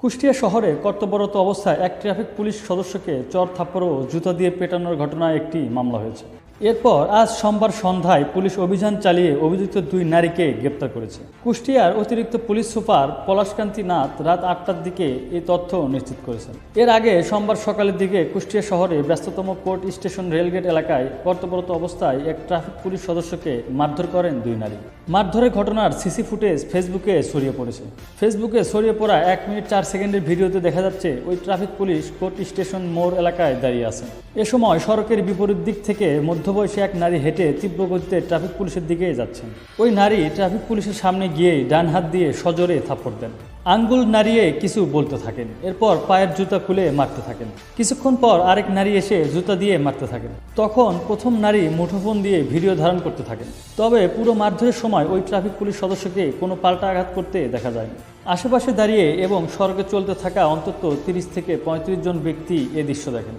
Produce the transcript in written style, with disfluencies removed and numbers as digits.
কুষ্টিয়া শহরে কর্তব্যরত অবস্থায় এক ট্রাফিক পুলিশ সদস্যকে চর থাপ্পড় ও জুতা দিয়ে পেটানোর ঘটনায় একটি মামলা হয়েছে। এরপর আজ সোমবার সন্ধ্যায় পুলিশ অভিযান চালিয়ে অভিযুক্ত দুই নারীকে গ্রেপ্তার করেছে। কুষ্টিয়ার অতিরিক্ত পুলিশ সুপার পলাশকান্তি নাথ রাত ৮টার দিকে এই তথ্য নিশ্চিত করেছেন। এর আগে সোমবার সকালের দিকে কুষ্টিয়া শহরে ব্যস্ততম কোর্ট স্টেশন রেলগেট এলাকায় কর্তব্যরত অবস্থায় এক ট্রাফিক পুলিশ সদস্যকে মারধর করেন দুই নারী। মারধরের ঘটনার সিসি ফুটেজ ফেসবুকে ছড়িয়ে পড়েছে। ফেসবুকে ছড়িয়ে পড়া ১ মিনিট ৪ সেকেন্ডের ভিডিওতে দেখা যাচ্ছে ওই ট্রাফিক পুলিশ কোর্ট স্টেশন মোড় এলাকায় দাঁড়িয়ে আছেন। এ সময় সড়কের বিপরীত দিক থেকে মধ্যবয়সী এক নারী হেঁটে তীব্র গতিতে ট্রাফিক পুলিশের দিকে যাচ্ছেন। ওই নারী ট্রাফিক পুলিশের সামনে গিয়ে ডান হাত দিয়ে সজোরে থাপ্পড় দেন। আঙ্গুল নাড়িয়ে কিছু বলতে থাকেন। এরপর পায়ের জুতা খুলে মারতে থাকেন। কিছুক্ষণ পর আরেক নারী এসে জুতা দিয়ে মারতে থাকেন। তখন প্রথম নারী মুঠোফোন দিয়ে ভিডিও ধারণ করতে থাকেন। তবে পুরো মারধরের সময় ওই ট্রাফিক পুলিশ সদস্যকে কোনো পাল্টা আঘাত করতে দেখা যায়নি। আশেপাশে দাঁড়িয়ে এবং সড়কে চলতে থাকা অন্তত ৩০ থেকে ৩৫ জন ব্যক্তি এ দৃশ্য দেখেন।